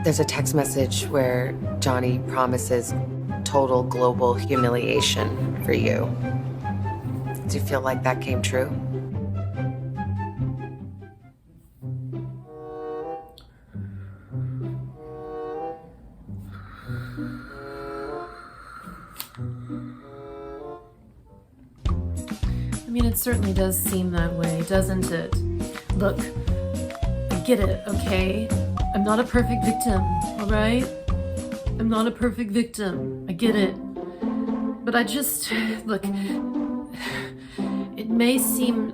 There's a text message where Johnny promises total global humiliation for you. Do you feel like that came true? I mean, it certainly does seem that way, doesn't it? Look, I get it, okay? I'm not a perfect victim, all right? I'm not a perfect victim. I get it. But I just, look, it may seem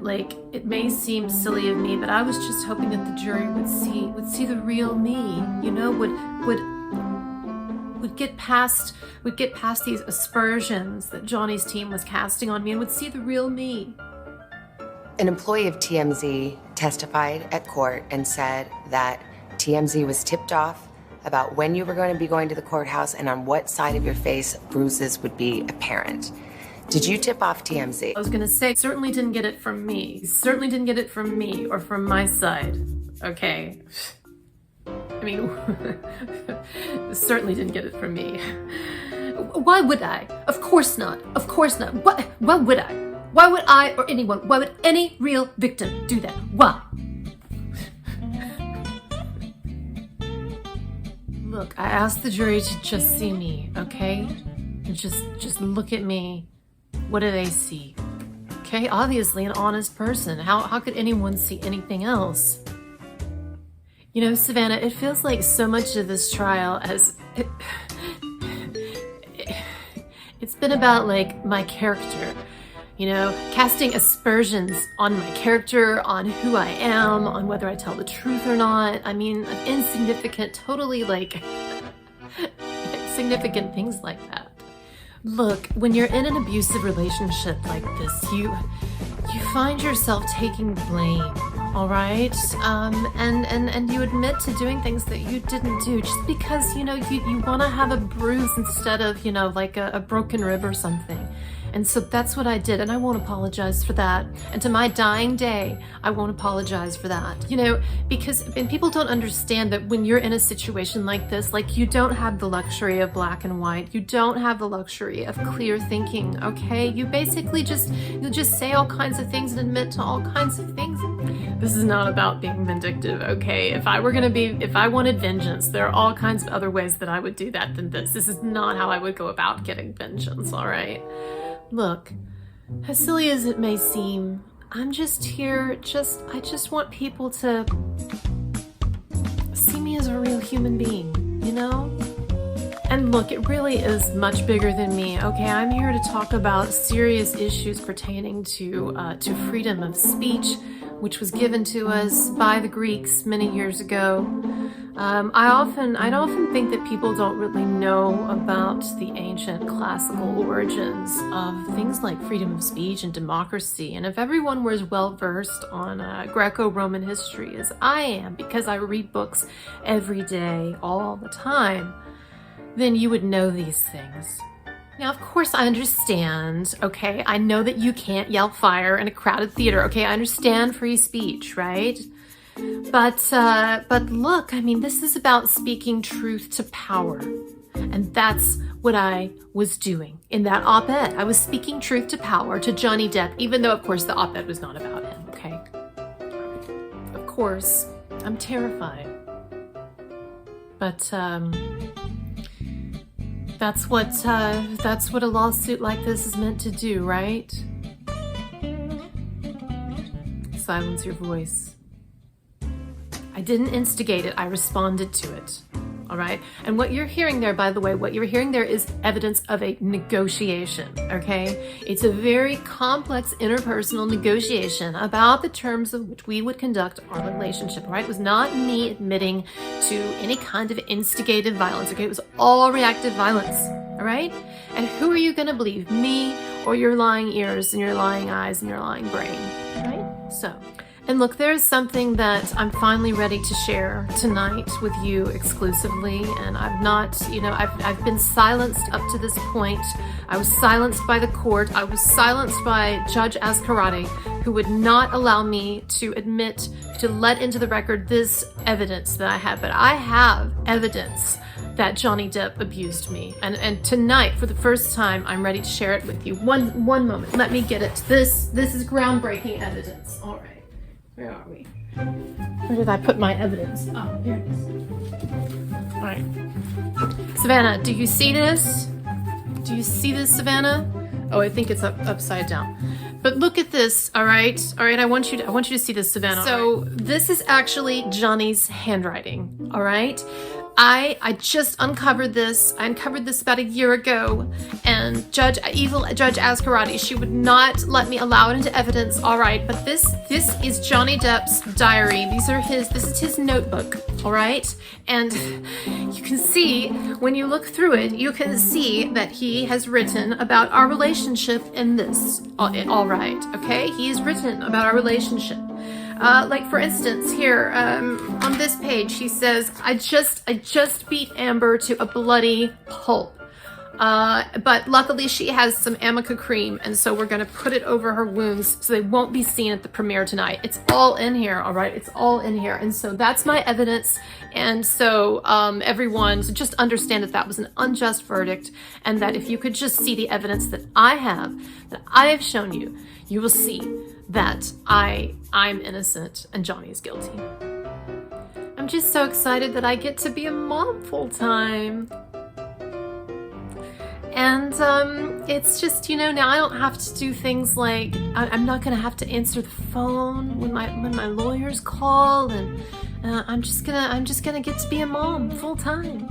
silly of me, but I was just hoping that the jury would see the real me, you know, would get past these aspersions that Johnny's team was casting on me and would see the real me. An employee of TMZ testified at court and said that TMZ was tipped off about when you were going to be going to the courthouse and on what side of your face bruises would be apparent. Did you tip off TMZ? I was gonna say, certainly didn't get it from me. Certainly didn't get it from me or from my side, okay? I mean, certainly didn't get it from me. Why would I? Of course not. Of course not. Why would I? Why would I or anyone, why would any real victim do that? Why? Look, I asked the jury to just see me, okay? And just look at me. What do they see? Okay, obviously an honest person. How could anyone see anything else? You know, Savannah, it feels like so much of this trial it's been about like my character, you know, casting aspersions on my character, on who I am, on whether I tell the truth or not. I mean, insignificant, totally like insignificant things like that. Look, when you're in an abusive relationship like this, you find yourself taking blame, all right? And you admit to doing things that you didn't do just because, you know, you want to have a bruise instead of, you know, like a broken rib or something. And so that's what I did, and I won't apologize for that. And to my dying day, I won't apologize for that. You know, because people don't understand that when you're in a situation like this, like you don't have the luxury of black and white. You don't have the luxury of clear thinking, okay? You basically you'll just say all kinds of things and admit to all kinds of things. This is not about being vindictive, okay? If I wanted vengeance, there are all kinds of other ways that I would do that than this. This is not how I would go about getting vengeance, all right? Look, as silly as it may seem, I'm just here, I just want people to see me as a real human being, you know? And look, it really is much bigger than me, okay? I'm here to talk about serious issues pertaining to freedom of speech, which was given to us by the Greeks many years ago. I often think that people don't really know about the ancient classical origins of things like freedom of speech and democracy. And if everyone were as well versed on Greco-Roman history as I am, because I read books every day, all the time, then you would know these things. Now, of course, I understand, okay? I know that you can't yell fire in a crowded theater, okay? I understand free speech, right? But look, I mean, this is about speaking truth to power. And that's what I was doing in that op-ed. I was speaking truth to power to Johnny Depp, even though, of course, the op-ed was not about him, okay? Of course, I'm terrified. But, that's what a lawsuit like this is meant to do, right? Silence your voice. I didn't instigate it, I responded to it, all right? And what you're hearing there, by the way, what you're hearing there is evidence of a negotiation, okay? It's a very complex interpersonal negotiation about the terms of which we would conduct our relationship, right? It was not me admitting to any kind of instigated violence, okay? It was all reactive violence, all right? And who are you gonna believe, me or your lying ears and your lying eyes and your lying brain, right? So. And look, there is something that I'm finally ready to share tonight with you exclusively, and I've not, you know, I've been silenced up to this point. I was silenced by the court. I was silenced by Judge Ascarati, who would not allow me to let into the record this evidence that I have. But I have evidence that Johnny Depp abused me. And tonight, for the first time, I'm ready to share it with you. One moment, let me get it. This is groundbreaking evidence. All right, where are we? Where did I put my evidence? Oh, here it is. All right. Savannah, do you see this? Do you see this, Savannah? Oh, I think it's upside down. But look at this, all right? All right, I want you to see this, Savannah. So this is actually Johnny's handwriting, all right? I just uncovered this. I uncovered this about a year ago, and evil Judge Ascarati, she would not let me allow it into evidence. All right, but this is Johnny Depp's diary. This is his notebook, all right? And you can see, when you look through it, you can see that he has written about our relationship in this. All right, okay? He has written about our relationship. Like for instance, here on this page, he says, I just beat Amber to a bloody pulp. But luckily she has some Amica cream, and so we're gonna put it over her wounds so they won't be seen at the premiere tonight. It's all in here, all right? It's all in here. And so that's my evidence. And so everyone, so just understand that that was an unjust verdict, and that if you could just see the evidence that I have shown you, you will see that I'm innocent and Johnny is guilty. I'm just so excited that I get to be a mom full time. And it's just, now I don't have to do things like, I'm not gonna have to answer the phone when my lawyers call, and I'm just gonna get to be a mom full time.